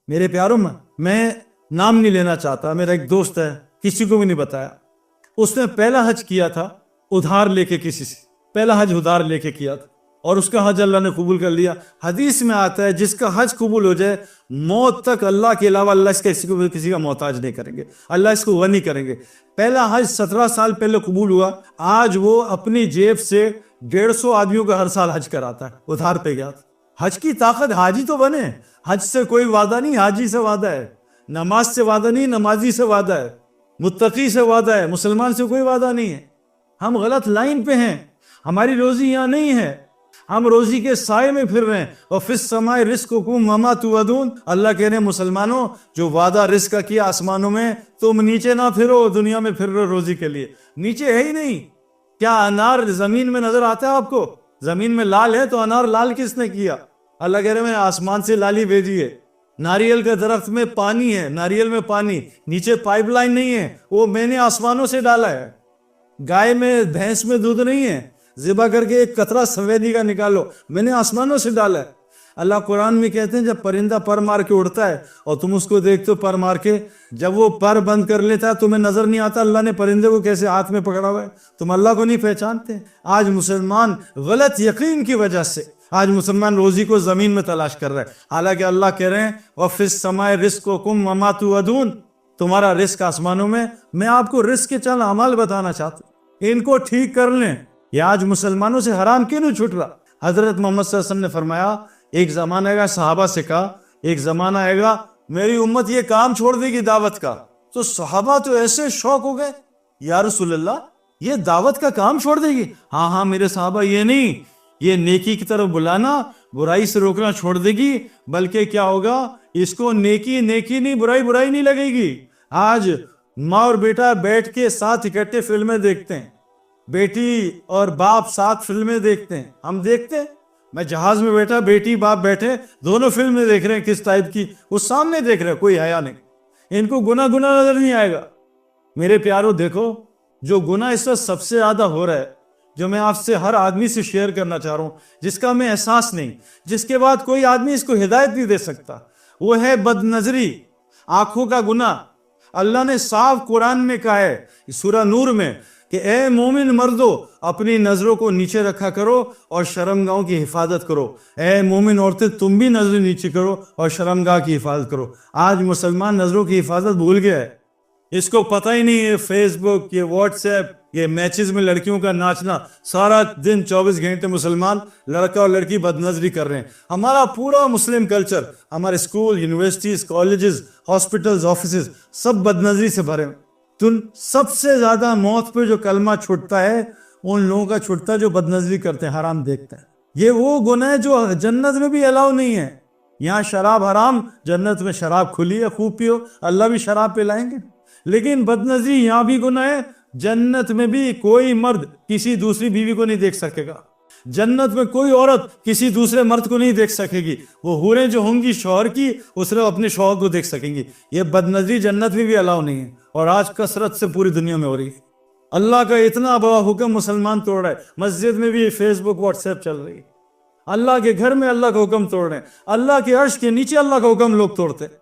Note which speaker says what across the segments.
Speaker 1: میرے پیاروں میں نام نہیں لینا چاہتا, میرا ایک دوست ہے, کسی کو بھی نہیں بتایا, اس نے پہلا حج کیا تھا ادھار لے کے, کسی سے پہلا حج ادھار لے کے کیا تھا, اور اس کا حج اللہ نے قبول کر لیا. حدیث میں آتا ہے جس کا حج قبول ہو جائے موت تک اللہ کے علاوہ اللہ اس کا کسی کا محتاج نہیں کریں گے, اللہ اس کو غنی کریں گے. پہلا حج 17 سال پہلے قبول ہوا, آج وہ اپنی جیب سے 150 آدمیوں کا ہر سال حج کراتا ہے, ادھار پہ گیا تھا. حج کی طاقت, حاجی تو بنے, حج سے کوئی وعدہ نہیں, حاجی سے وعدہ ہے. نماز سے وعدہ نہیں, نمازی سے وعدہ ہے. متقی سے وعدہ ہے, مسلمان سے کوئی وعدہ نہیں ہے. ہم غلط لائن پہ ہیں, ہماری روزی یہاں نہیں ہے, ہم روزی کے سائے میں پھر رہے ہیں. اور فی السماء رزقکم وما توعدون, اللہ کہہ رہے ہیں مسلمانوں جو وعدہ رزق کا کیا آسمانوں میں, تم نیچے نہ پھرو, دنیا میں پھر رہو روزی کے لیے, نیچے ہے ہی نہیں. کیا انار زمین میں نظر آتا ہے آپ کو؟ زمین میں لال ہے تو انار لال کس نے کیا؟ اللہ کہہ رہے ہیں میں آسمان سے لالی بھیجی ہے. ناریل کے درخت میں پانی ہے, ناریل میں پانی, نیچے پائپ لائن نہیں ہے, وہ میں نے آسمانوں سے ڈالا ہے. گائے میں بھینس میں دودھ نہیں ہے, ذبح کر کے ایک قطرہ سفیدی کا نکالو, میں نے آسمانوں سے ڈالا ہے. اللہ قرآن میں کہتے ہیں جب پرندہ پر مار کے اڑتا ہے اور تم اس کو دیکھتے ہو پر مار کے, جب وہ پر بند کر لیتا ہے تمہیں نظر نہیں آتا اللہ نے پرندے کو کیسے ہاتھ میں پکڑا ہوا ہے, تم اللہ کو نہیں پہچانتے. آج مسلمان غلط یقین کی وجہ سے آج مسلمان روزی کو زمین میں تلاش کر رہا ہے, حالانکہ اللہ کہہ رہے ہیں وَفِي السَّمَاءِ رِزْقُكُمْ وَمَا تُوعَدُونَ, تمہارا رزق آسمانوں میں. میں آپ کو رزق کے چند اعمال بتانا چاہتا ہوں, ان کو ٹھیک کر لیں. یہ آج مسلمانوں سے حرام کیوں نہیں چھوٹ رہا؟ حضرت محمد صلی اللہ علیہ وسلم نے فرمایا ایک زمانہ آئے گا, صحابہ سے کہا ایک زمانہ آئے گا میری امت یہ کام چھوڑ دے گی دعوت کا. تو صحابہ تو ایسے شوق ہو گئے, یا رسول اللہ یہ دعوت کا کام چھوڑ دے گی؟ ہاں میرے صحابہ, یہ نہیں, یہ نیکی کی طرف بلانا, برائی سے روکنا چھوڑ دے گی. بلکہ کیا ہوگا, اس کو نیکی نیکی نہیں, برائی برائی نہیں لگے گی. آج ماں اور بیٹا بیٹھ کے ساتھ اکٹھے فلمیں دیکھتے ہیں, بیٹی اور باپ ساتھ فلمیں دیکھتے ہیں, ہم دیکھتے ہیں. میں جہاز میں بیٹھا, بیٹی باپ بیٹھے, دونوں فلمیں دیکھ رہے ہیں, کس ٹائپ کی, وہ سامنے دیکھ رہے ہیں, کوئی حیا نہیں. ان کو گناہ نظر نہیں آئے گا. میرے پیاروں دیکھو, جو گناہ اس وقت سب سے زیادہ ہو رہا ہے, جو میں آپ سے ہر آدمی سے شیئر کرنا چاہ رہا ہوں, جس کا ہمیں احساس نہیں, جس کے بعد کوئی آدمی اس کو ہدایت نہیں دے سکتا, وہ ہے بد نظری, آنکھوں کا گناہ. اللہ نے صاف قرآن میں کہا ہے سورہ نور میں کہ اے مومن مردو اپنی نظروں کو نیچے رکھا کرو اور شرمگاہوں کی حفاظت کرو. اے مومن عورتیں تم بھی نظریں نیچے کرو اور شرمگاہ کی حفاظت کرو. آج مسلمان نظروں کی حفاظت بھول گیا ہے, اس کو پتہ ہی نہیں ہے فیس بک, یہ واٹس ایپ, یہ میچز میں لڑکیوں کا ناچنا, سارا دن 24 گھنٹے مسلمان لڑکا اور لڑکی بد نظری کر رہے ہیں. ہمارا پورا مسلم کلچر, ہمارے school, universities, colleges, hospitals, offices سب بد نظری سے بھرے ہیں. سب سے زیادہ موت پہ جو کلمہ چھوٹتا ہے ان لوگوں کا چھوٹتا ہے جو بد نظری کرتے ہیں, حرام دیکھتے ہیں. یہ وہ گناہ ہے جو جنت میں بھی الاؤ نہیں ہے. یہاں شراب حرام, جنت میں شراب کھلی ہے, خوب پیو, اللہ بھی شراب پلائیں گے. لیکن بد نظری یہاں بھی گناہ ہے, جنت میں بھی کوئی مرد کسی دوسری بیوی کو نہیں دیکھ سکے گا, جنت میں کوئی عورت کسی دوسرے مرد کو نہیں دیکھ سکے گی. وہ حوریں جو ہوں گی شوہر کی, وہ صرف اپنے شوہر کو دیکھ سکیں گی. یہ بد نظری جنت میں بھی الاؤ نہیں ہے, اور آج کثرت سے پوری دنیا میں ہو رہی ہے. اللہ کا اتنا بڑا حکم مسلمان توڑ رہا ہے. مسجد میں بھی فیس بک, واٹس ایپ چل رہی ہے. اللہ کے گھر میں اللہ کا حکم توڑ رہے ہیں, اللہ کے عرش کے نیچے اللہ کا حکم لوگ توڑتے ہیں.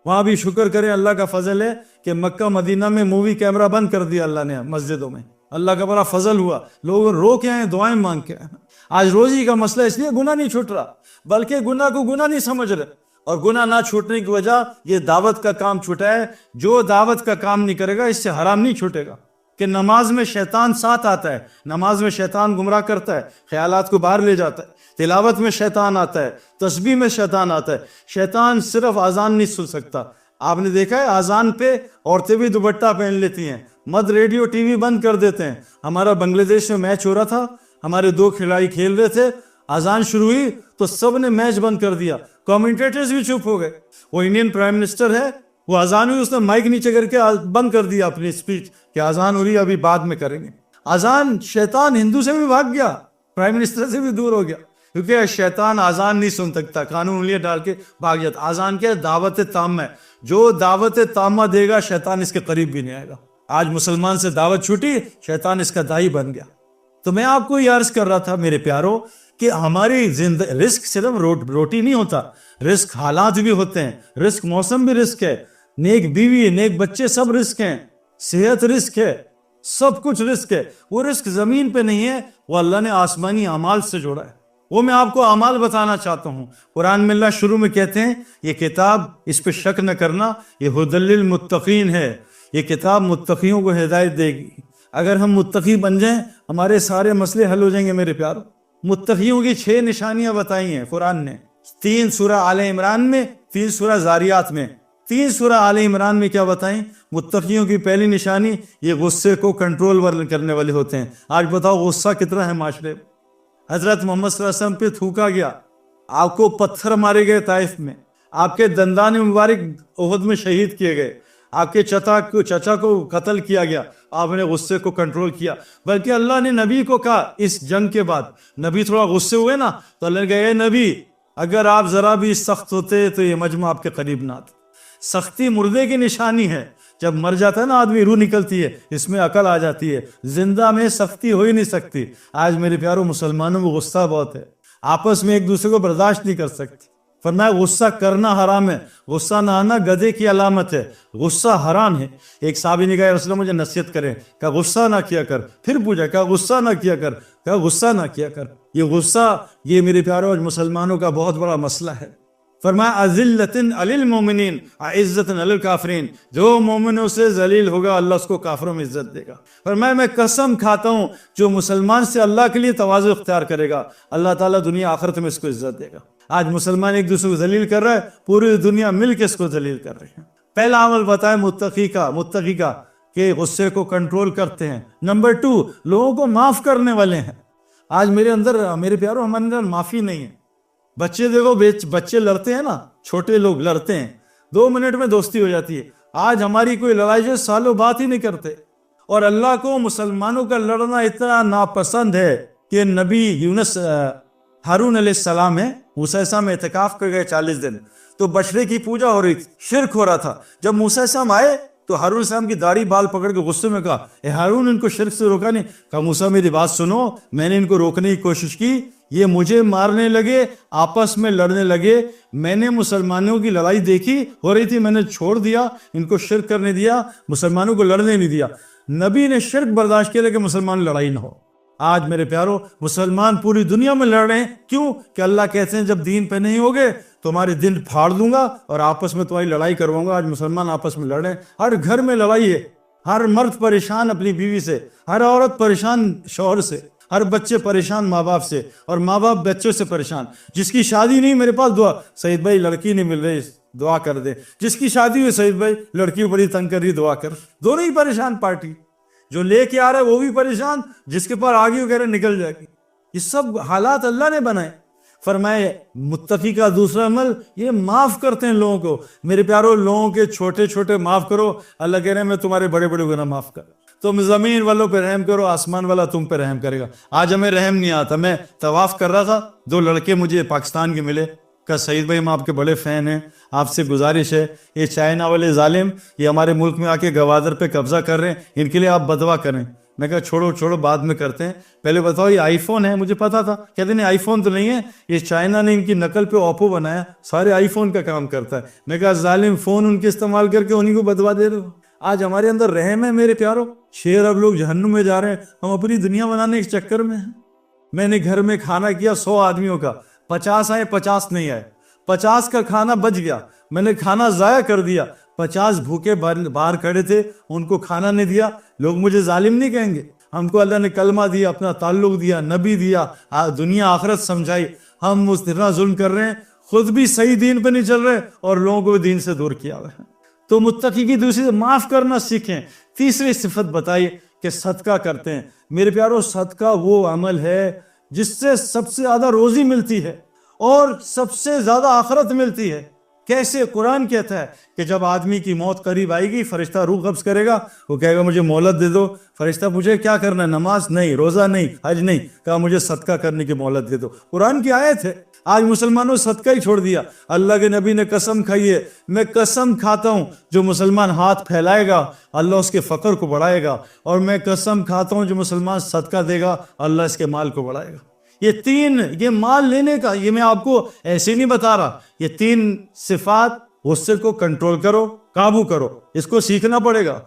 Speaker 1: وہاں بھی شکر کریں, اللہ کا فضل ہے کہ مکہ مدینہ میں مووی کیمرہ بند کر دیا اللہ نے مسجدوں میں. اللہ کا بڑا فضل ہوا, لوگ رو کے آئے, دعائیں مانگ کے آئے. آج روزی کا مسئلہ اس لیے گناہ نہیں چھوٹ رہا, بلکہ گناہ کو گناہ نہیں سمجھ رہے, اور گناہ نہ چھوٹنے کی وجہ یہ دعوت کا کام چھوٹا ہے. جو دعوت کا کام نہیں کرے گا اس سے حرام نہیں چھوٹے گا. کہ نماز میں شیطان ساتھ آتا ہے, نماز میں شیطان گمراہ کرتا ہے, خیالات کو باہر لے جاتا ہے. تلاوت میں شیطان آتا ہے, تسبیح میں شیطان آتا ہے. شیطان صرف اذان نہیں سن سکتا. آپ نے دیکھا ہے اذان پہ عورتیں بھی دوپٹہ پہن لیتی ہیں, مرد ریڈیو ٹی وی بند کر دیتے ہیں. ہمارا بنگلہ دیش میں میچ ہو رہا تھا, ہمارے 2 کھلاڑی کھیل رہے تھے, اذان شروع ہوئی تو سب نے میچ بند کر دیا, کامنٹیٹرز بھی چپ ہو گئے. وہ انڈین پرائم منسٹر ہے, وہ اذان ہوئی, اس نے مائک نیچے کر کے بند کر دیا اپنی اسپیچ کہ اذان ہو رہی ہے, ابھی بعد میں کریں گے. اذان, شیطان ہندو سے بھی بھاگ گیا, پرائم منسٹر سے بھی دور ہو گیا, کیونکہ شیطان اذان نہیں سن سکتا, قانون انگلیاں ڈال کے بھاگ جاتا. اذان کیا دعوت تامہ ہے, جو دعوت تامہ دے گا شیطان اس کے قریب بھی نہیں آئے گا. آج مسلمان سے دعوت چھوٹی, شیطان اس کا دائی بن گیا. تو میں آپ کو یہ عرض کر رہا تھا میرے پیاروں کہ ہماری رزق صرف روٹی نہیں ہوتا، رزق حالات بھی ہوتے ہیں، رزق موسم بھی رزق ہے، نیک بیوی نیک بچے سب رزق ہیں، صحت رزق ہے، سب کچھ رزق ہے۔ وہ رزق زمین پہ نہیں ہے، وہ اللہ نے آسمانی اعمال سے جوڑا ہے۔ وہ میں آپ کو اعمال بتانا چاہتا ہوں۔ قرآن میں اللہ شروع میں کہتے ہیں یہ کتاب، اس پہ شک نہ کرنا، یہ ھدی للمتقین ہے، یہ کتاب متقیوں کو ہدایت دے گی۔ اگر ہم متقی بن جائیں ہمارے سارے مسئلے حل ہو جائیں گے میرے پیارو۔ متقیوں کی 6 نشانیاں بتائی ہیں قرآن نے، 3 سورہ آل عمران میں، 3 سورہ زاریات میں۔ 3 سورہ آل عمران میں کیا بتائیں؟ متقیوں کی پہلی نشانی یہ غصے کو کنٹرول کرنے والے ہوتے ہیں۔ آج بتاؤ غصہ کتنا ہے معاشرے میں؟ حضرت محمد صلی اللہ علیہ وسلم پہ تھوکا گیا، آپ کو پتھر مارے گئے طائف میں، آپ کے دندان مبارک احد میں شہید کیے گئے، آپ کے چچا کو قتل کیا گیا، آپ نے غصے کو کنٹرول کیا۔ بلکہ اللہ نے نبی کو کہا اس جنگ کے بعد، نبی تھوڑا غصے ہوئے نا تو اللہ نے کہا اے نبی اگر آپ ذرا بھی سخت ہوتے تو یہ مجمع آپ کے قریب نہ آتا۔ سختی مردے کی نشانی ہے، جب مر جاتا ہے نا آدمی روح نکلتی ہے، اس میں عقل آ جاتی ہے، زندہ میں سختی ہو ہی نہیں سکتی۔ آج میرے پیاروں مسلمانوں میں غصہ بہت ہے، آپس میں ایک دوسرے کو برداشت نہیں کر سکتے۔ فرمایا غصہ کرنا حرام ہے، غصہ نہ آنا گدھے کی علامت ہے، غصہ حرام ہے۔ ایک صحابی نے کہا یا رسول اللہ مجھے نصیحت کریں، کہا غصہ نہ کیا کر۔ پھر پوچھا، کہا غصہ نہ کیا کر، کہا غصہ نہ کیا کر۔ یہ غصہ یہ میرے پیاروں آج مسلمانوں کا بہت بڑا مسئلہ ہے۔ فرمایا اذلۃ علی المؤمنین عزۃ علی الکافرین، جو مومنوں سے ذلیل ہوگا اللہ اس کو کافروں میں عزت دے گا۔ فرمایا میں قسم کھاتا ہوں جو مسلمان سے اللہ کے لیے تواضع اختیار کرے گا اللہ تعالیٰ دنیا آخرت میں اس کو عزت دے گا۔ آج مسلمان ایک دوسرے کو ذلیل کر رہا ہے، پوری دنیا مل کے اس کو ذلیل کر رہے ہیں۔ پہلا عمل بتایا متقی کا کہ غصے کو کنٹرول کرتے ہیں۔ نمبر 2 لوگوں کو معاف کرنے والے ہیں۔ آج میرے پیاروں ہمارے اندر معافی نہیں ہے۔ بچے دیکھو، بچے لڑتے ہیں نا، چھوٹے لوگ لڑتے ہیں، 2 منٹ میں دوستی ہو جاتی ہے۔ آج ہماری کوئی لڑائی جو سالوں بات ہی نہیں کرتے، اور اللہ کو مسلمانوں کا لڑنا اتنا ناپسند ہے کہ نبی یونس ہارون علیہ السلام ہے، موسیٰ علیہ السلام اعتکاف کر گئے 40 دن، تو بچڑے کی پوجا ہو رہی تھی، شرک ہو رہا تھا۔ جب موسیٰ علیہ السلام آئے تو ہارون علیہ السلام کی داڑھی بال پکڑ کے غصے میں کہا اے ہارون ان کو شرک سے روکا نہیں؟ کہا موسیٰ میری بات سنو، میں نے ان کو روکنے کی کوشش کی، یہ مجھے مارنے لگے، آپس میں لڑنے لگے، میں نے مسلمانوں کی لڑائی دیکھی ہو رہی تھی، میں نے چھوڑ دیا، ان کو شرک کرنے دیا، مسلمانوں کو لڑنے نہیں دیا۔ نبی نے شرک برداشت کیا کہ مسلمان لڑائی نہ ہو۔ آج میرے پیاروں مسلمان پوری دنیا میں لڑ رہے ہیں، کیوں کہ اللہ کہتے ہیں جب دین پہ نہیں ہوگے تمہارے دل پھاڑ دوں گا اور آپس میں تمہاری لڑائی کرواؤں گا۔ آج مسلمان آپس میں لڑ رہے ہیں، ہر گھر میں لڑائی ہے، ہر مرد پریشان اپنی بیوی سے، ہر عورت پریشان شوہر سے، ہر بچے پریشان ماں باپ سے، اور ماں باپ بچوں سے پریشان۔ جس کی شادی نہیں میرے پاس دعا، سعید بھائی لڑکی نہیں مل رہی دعا کر دے، جس کی شادی ہوئی سعید بھائی لڑکی بڑی تنگ کر رہی دعا کر۔ دونوں ہی پریشان، پارٹی جو لے کے آ رہا ہے وہ بھی پریشان، جس کے پاس آگے وہ کہہ رہے نکل جائے گی۔ یہ سب حالات اللہ نے بنائے۔ فرمائے متقی کا دوسرا عمل یہ معاف کرتے ہیں لوگوں کو۔ میرے پیاروں لوگوں کے چھوٹے چھوٹے معاف کرو، اللہ کہہ رہے ہیں میں تمہارے بڑے بڑے گناہ معاف کر۔ تم زمین والوں پہ رحم کرو، آسمان والا تم پہ رحم کرے گا۔ آج ہمیں رحم نہیں آتا۔ میں طواف کر رہا تھا، 2 لڑکے مجھے پاکستان کے ملے، کہا سعید بھائی ہم آپ کے بڑے فین ہیں، آپ سے گزارش ہے یہ چائنا والے ظالم یہ ہمارے ملک میں آ کے گوادر پہ قبضہ کر رہے ہیں، ان کے لیے آپ بدعا کریں۔ میں کہا چھوڑو بعد میں کرتے ہیں، پہلے بتاؤ یہ آئی فون ہے؟ مجھے پتا تھا، کہتے نہیں آئی فون تو نہیں ہے، یہ چائنا نے ان کی نقل پہ اوپو بنایا، سارے آئی فون کا کام کرتا ہے۔ میں کہا ظالم فون ان کے استعمال کر کے انہیں کو بدوا دے رہے ہو۔ آج ہمارے اندر رحم ہے میرے پیاروں، شیر اب لوگ جہنم میں جا رہے ہیں، ہم اپنی دنیا بنانے کے چکر میں ہیں۔ میں نے گھر میں کھانا کیا 100 آدمیوں کا، 50 آئے 50 نہیں آئے، 50 کا کھانا بچ گیا، میں نے کھانا ضائع کر دیا، 50 بھوکے باہر کھڑے تھے ان کو کھانا نہیں دیا۔ لوگ مجھے ظالم نہیں کہیں گے؟ ہم کو اللہ نے کلمہ دیا، اپنا تعلق دیا، نبی دیا، دنیا آخرت سمجھائی، ہم اس طرح ظلم کر رہے ہیں، خود بھی صحیح دین پہ نہیں چل رہے اور لوگوں کو بھی دین سے دور کیا ہوا ہے۔ تو متقی کی دوسری سے معاف کرنا سیکھیں۔ تیسری صفت بتائی کہ صدقہ کرتے ہیں۔ میرے پیاروں صدقہ وہ عمل ہے جس سے سب سے زیادہ روزی ملتی ہے اور سب سے زیادہ آخرت ملتی ہے۔ کیسے؟ قرآن کہتا ہے کہ جب آدمی کی موت قریب آئے گی فرشتہ روح قبض کرے گا، وہ کہے گا مجھے مہلت دے دو۔ فرشتہ پوچھے کیا کرنا ہے؟ نماز نہیں، روزہ نہیں، حج نہیں، کہا مجھے صدقہ کرنے کی مہلت دے دو۔ قرآن کی آیت ہے۔ آج مسلمانوں صدقہ ہی چھوڑ دیا۔ اللہ کے نبی نے قسم کھائی ہے، میں قسم کھاتا ہوں جو مسلمان ہاتھ پھیلائے گا اللہ اس کے فقر کو بڑھائے گا، اور میں قسم کھاتا ہوں جو مسلمان صدقہ دے گا اللہ اس کے مال کو بڑھائے گا۔ یہ تین، یہ مال لینے کا، یہ میں آپ کو ایسے نہیں بتا رہا، یہ تین صفات، غصے کو کنٹرول کرو، قابو کرو، اس کو سیکھنا پڑے گا.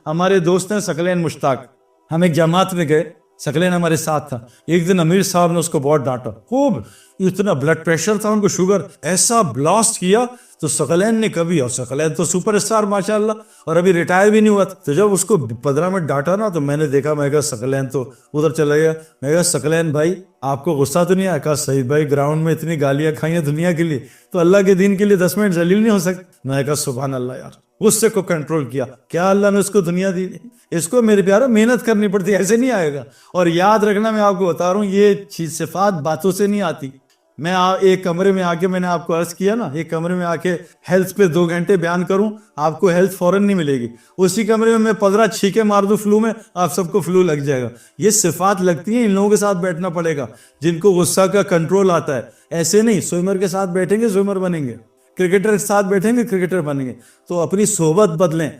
Speaker 1: ہمارے دوست ہیں ثقلین مشتاق، ہم ایک جماعت میں گئے، ثقلین ہمارے ساتھ تھا. ایک دن امیر صاحب نے اس کو بہت ڈانٹا، خوب، اتنا بلڈ پریشر تھا ان کو، شوگر ایسا بلاسٹ کیا. تو ثقلین نے کبھی، اور ثقلین تو سپر اسٹار ماشاء اللہ، اور ابھی ریٹائر بھی نہیں ہوا تھا. تو جب اس کو 15 منٹ ڈانٹا نا، تو میں نے دیکھا، میں کہا ثقلین تو ادھر چلا گیا. میں کہا ثقلین بھائی آپ کو غصہ تو نہیں آیا؟ کہا سعید بھائی گراؤنڈ میں اتنی گالیاں کھائی ہیں دنیا کے لیے، تو اللہ کے دین کے لیے 10 منٹ ذلیل نہیں ہو سکتے. میں کہا سبحان اللہ یار، غصے کو کنٹرول کیا. کیا اللہ نے اس کو دنیا دی؟ اس کو میرے پیارا محنت کرنی پڑتی، ایسے نہیں آئے گا. اور یاد رکھنا، میں آپ کو بتا رہا ہوں، یہ چیز صفات باتوں سے نہیں آتی. میں ایک کمرے میں آ کے، میں نے آپ کو عرض کیا نا، ایک کمرے میں آ کے ہیلتھ پہ 2 گھنٹے بیان کروں، آپ کو ہیلتھ فوراً نہیں ملے گی. اسی کمرے میں 15 چھینکے مار دوں فلو میں، آپ سب کو فلو لگ جائے گا. یہ صفات لگتی ہیں، ان لوگوں کے ساتھ بیٹھنا پڑے گا جن کو غصہ کا کنٹرول آتا ہے. ایسے نہیں سوئمر کے ساتھ بیٹھیں گے سوئمر بنیں گے، کرکٹر کے ساتھ بیٹھیں گے کرکٹر بنیں گے. تو اپنی صحبت بدلیں.